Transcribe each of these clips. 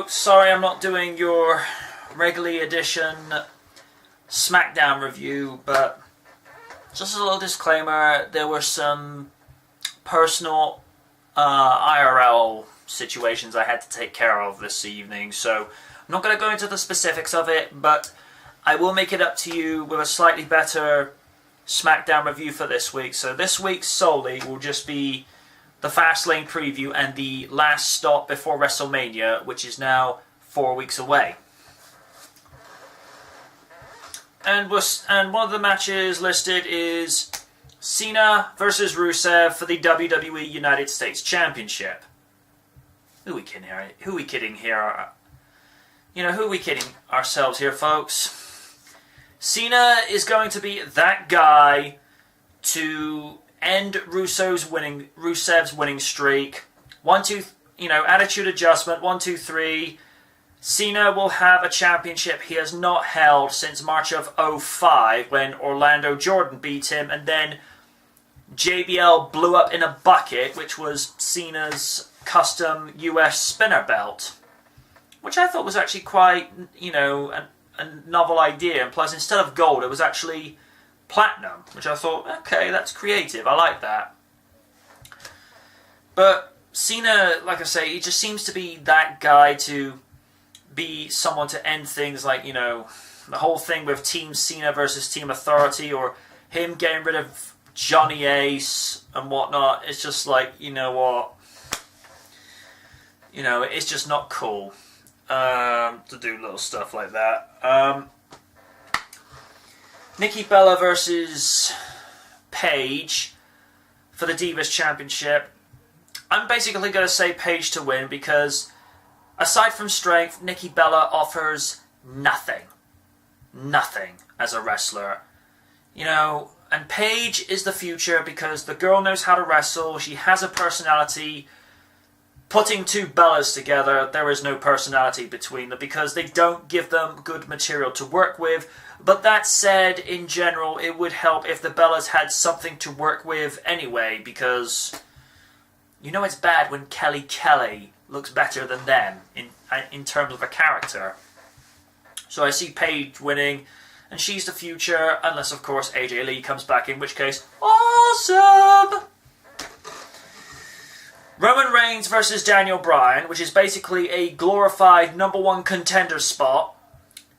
folks, sorry I'm not doing your regularly edition SmackDown review, but just a little disclaimer, there were some personal IRL situations I had to take care of this evening, so I'm not going to go into the specifics of it, but I will make it up to you with a slightly better SmackDown review for this week. So this week solely will just be the Fastlane preview and the last stop before WrestleMania, which is now 4 weeks away. And one of the matches listed is Cena versus Rusev for the WWE United States Championship. Who are we kidding here? Who are we kidding here? You know, who are we kidding ourselves here, folks? Cena is going to be that guy to end Rusev's winning streak. 1, 2, attitude adjustment. 1, 2, 3. Cena will have a championship he has not held since March of 2005 when Orlando Jordan beat him, and then JBL blew up in a bucket, which was Cena's custom US spinner belt, which I thought was actually quite, a novel idea. And plus, instead of gold, it was actually platinum, which I thought, okay, that's creative. I like that. But Cena, like I say, he just seems to be that guy to be someone to end things like, the whole thing with Team Cena versus Team Authority, or him getting rid of Johnny Ace and whatnot. It's just like, you know what? It's just not cool to do little stuff like that. Nikki Bella versus Paige for the Divas Championship. I'm basically going to say Paige to win because aside from strength, Nikki Bella offers nothing. Nothing as a wrestler. And Paige is the future because the girl knows how to wrestle. She has a personality. Putting two Bellas together, there is no personality between them because they don't give them good material to work with. But that said, in general, it would help if the Bellas had something to work with anyway, because it's bad when Kelly looks better than them in terms of a character. So I see Paige winning, and she's the future, unless of course AJ Lee comes back, in which case, awesome! Roman Reigns versus Daniel Bryan, which is basically a glorified #1 contender spot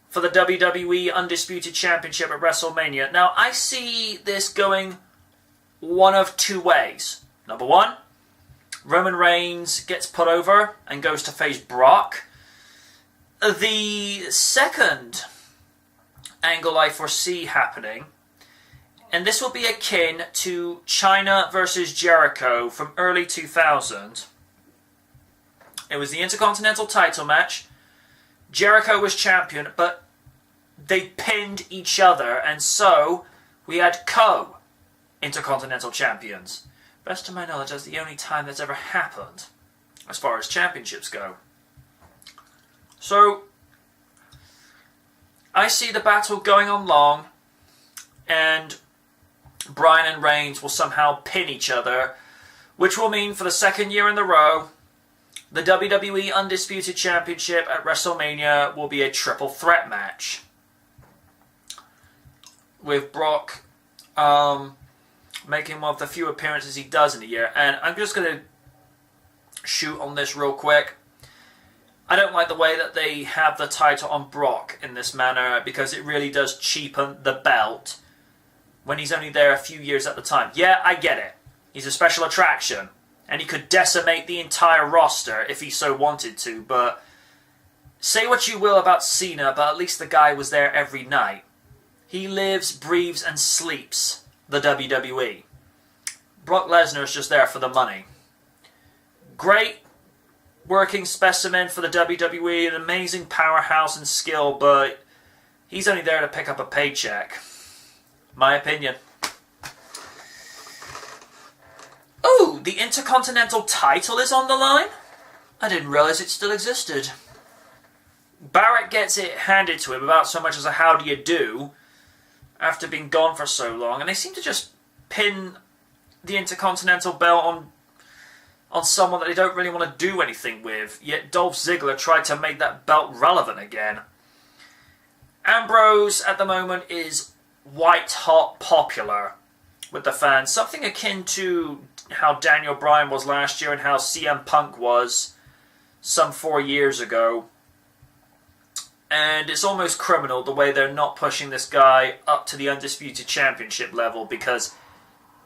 for the WWE Undisputed Championship at WrestleMania. Now, I see this going one of two ways. Number one, Roman Reigns gets put over and goes to face Brock. The second angle I foresee happening, and this will be akin to Chyna versus Jericho from early 2000. It was the Intercontinental title match. Jericho was champion, but they pinned each other, and so we had co-Intercontinental champions. Best of my knowledge, that's the only time that's ever happened as far as championships go. So, I see the battle going on long, and Bryan and Reigns will somehow pin each other, which will mean for the second year in a row, the WWE Undisputed Championship at WrestleMania will be a triple threat match. With Brock making one of the few appearances he does in a year. And I'm just going to shoot on this real quick. I don't like the way that they have the title on Brock in this manner, because it really does cheapen the belt when he's only there a few years at the time. Yeah, I get it. He's a special attraction, and he could decimate the entire roster if he so wanted to, but say what you will about Cena, but at least the guy was there every night. He lives, breathes, and sleeps the WWE. Brock Lesnar's just there for the money. Great working specimen for the WWE, an amazing powerhouse and skill, but he's only there to pick up a paycheck. My opinion. Oh, the Intercontinental title is on the line? I didn't realize it still existed. Barrett gets it handed to him without so much as a how do you do after being gone for so long, and they seem to just pin the Intercontinental belt on someone that they don't really want to do anything with, yet Dolph Ziggler tried to make that belt relevant again. Ambrose at the moment is white hot popular with the fans, something akin to how Daniel Bryan was last year and how CM Punk was some 4 years ago. And it's almost criminal the way they're not pushing this guy up to the Undisputed Championship level, because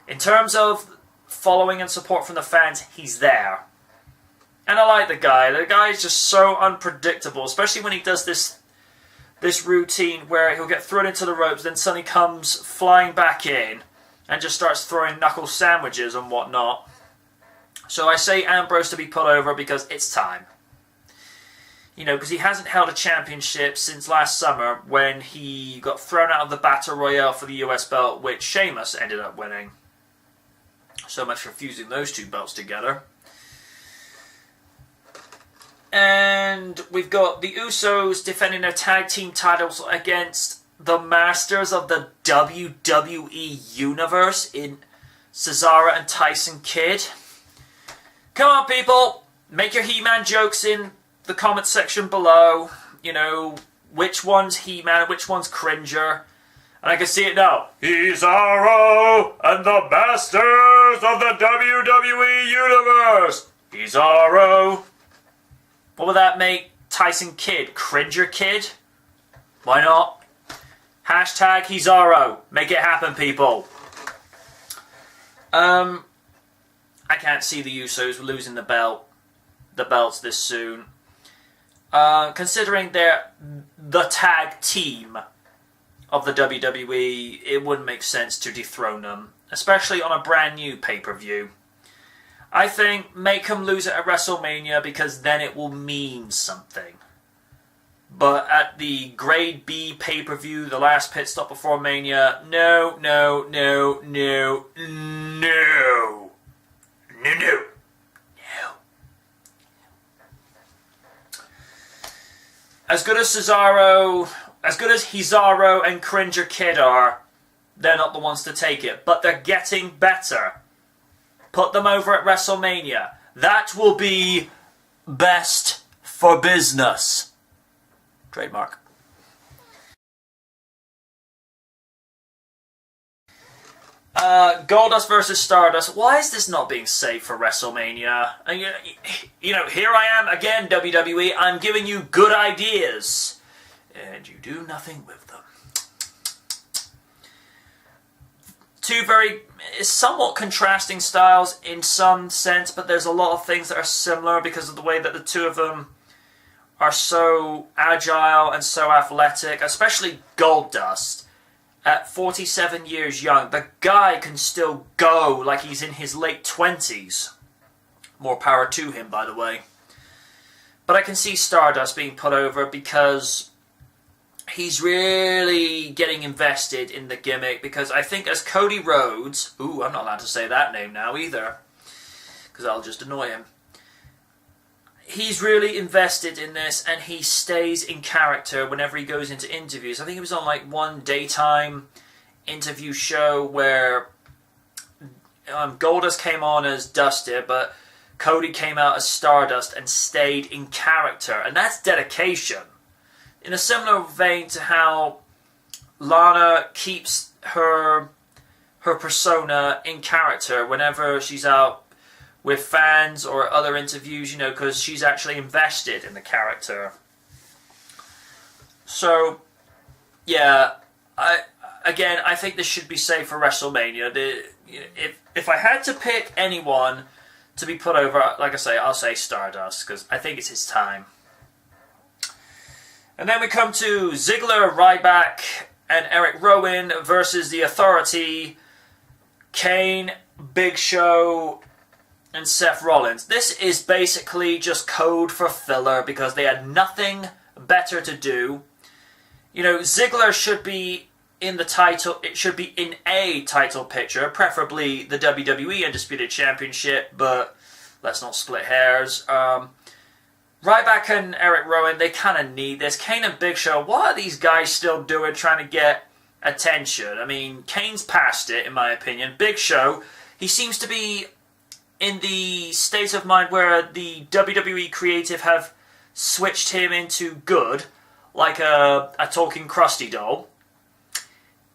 in terms of following and support from the fans, he's there. And I like the guy. The guy is just so unpredictable, especially when he does this routine where he'll get thrown into the ropes, then suddenly comes flying back in and just starts throwing knuckle sandwiches and whatnot. So I say Ambrose to be put over because it's time. You know, because he hasn't held a championship since last summer when he got thrown out of the Battle Royale for the US belt, which Sheamus ended up winning. So much for fusing those two belts together. And we've got the Usos defending their tag team titles against the masters of the WWE Universe in Cesaro and Tyson Kidd. Come on, people! Make your He-Man jokes in the comment section below. You know, which one's He-Man and which one's Cringer. And I can see it now. Cesaro and the masters of the WWE Universe. Cesaro. What would that make Tyson Kidd? Cringer Kid? Why not? Hashtag Cesaro. Make it happen, people. I can't see the Usos losing the belts this soon. Considering they're the tag team of the WWE, it wouldn't make sense to dethrone them, especially on a brand new pay-per-view. I think make them lose it at WrestleMania because then it will mean something. But at the Grade B pay-per-view, the last pit stop before Mania, no. As good as Cesaro and Cringer Kid are, they're not the ones to take it. But they're getting better. Put them over at WrestleMania. That will be best for business. Trademark. Goldust versus Stardust. Why is this not being saved for WrestleMania? You know, here I am again, WWE. I'm giving you good ideas. And you do nothing with them. Two very somewhat contrasting styles in some sense, but there's a lot of things that are similar because of the way that the two of them are so agile and so athletic, especially Goldust. At 47 years young, the guy can still go like he's in his late 20s. More power to him, by the way. But I can see Stardust being put over because he's really getting invested in the gimmick, because I think as Cody Rhodes... Ooh, I'm not allowed to say that name now either, because I'll just annoy him. He's really invested in this, and he stays in character whenever he goes into interviews. I think he was on like one daytime interview show where Goldust came on as Dusty, but Cody came out as Stardust and stayed in character, and that's dedication. In a similar vein to how Lana keeps her persona in character whenever she's out with fans or other interviews, you know, because she's actually invested in the character. So, yeah, I think this should be saved for WrestleMania. If I had to pick anyone to be put over, like I say, I'll say Stardust, because I think it's his time. And then we come to Ziggler, Ryback, and Eric Rowan versus The Authority, Kane, Big Show, and Seth Rollins. This is basically just code for filler because they had nothing better to do. You know, Ziggler should be in the title, it should be in a title picture, preferably the WWE Undisputed Championship, but let's not split hairs. Ryback and Eric Rowan, they kind of need this. Kane and Big Show, what are these guys still doing trying to get attention? I mean, Kane's past it, in my opinion. Big Show, he seems to be in the state of mind where the WWE creative have switched him into good, like a talking crusty doll.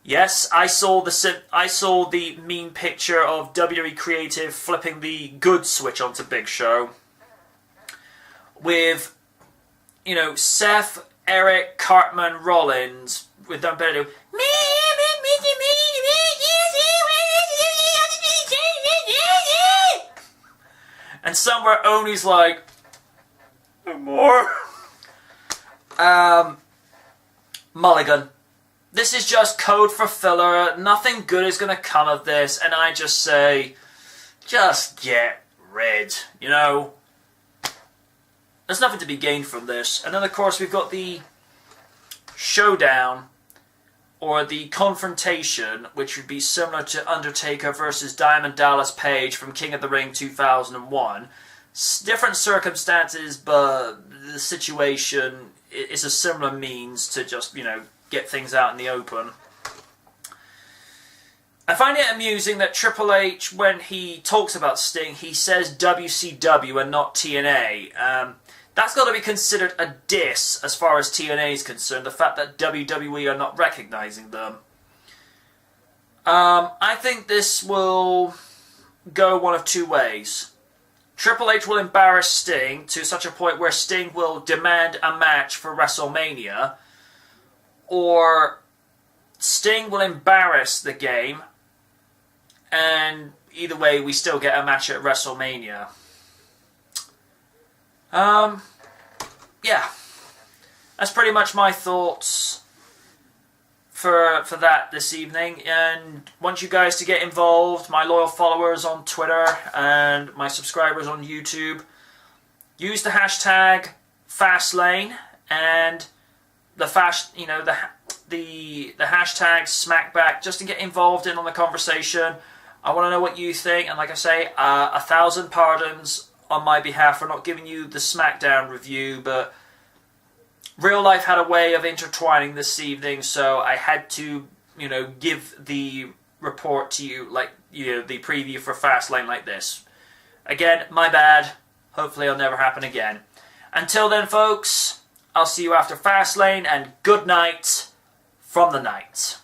Yes, I saw the meme picture of WWE creative flipping the good switch onto Big Show with, Seth, Eric, Cartman, Rollins with them better do. And somewhere Oney's like, no more. Mulligan. This is just code for filler. Nothing good is going to come of this. And I just say, just get rid. There's nothing to be gained from this. And then, of course, we've got the showdown, or the confrontation, which would be similar to Undertaker versus Diamond Dallas Page from King of the Ring 2001. Different circumstances, but the situation is a similar means to just, get things out in the open. I find it amusing that Triple H, when he talks about Sting, he says WCW and not TNA. That's got to be considered a diss as far as TNA is concerned, the fact that WWE are not recognizing them. I think this will go one of two ways. Triple H will embarrass Sting to such a point where Sting will demand a match for WrestleMania, or Sting will embarrass the game, and either way we still get a match at WrestleMania. Yeah, that's pretty much my thoughts for that this evening. And want you guys to get involved, my loyal followers on Twitter and my subscribers on YouTube. Use the hashtag Fastlane and the the hashtag SmackBack just to get involved in on the conversation. I want to know what you think, and like I say, 1,000 pardons on my behalf for not giving you the SmackDown review, but real life had a way of intertwining this evening, so I had to, give the report to you, like, the preview for Fastlane like this. Again, my bad. Hopefully it'll never happen again. Until then, folks, I'll see you after Fastlane, and good night from the night.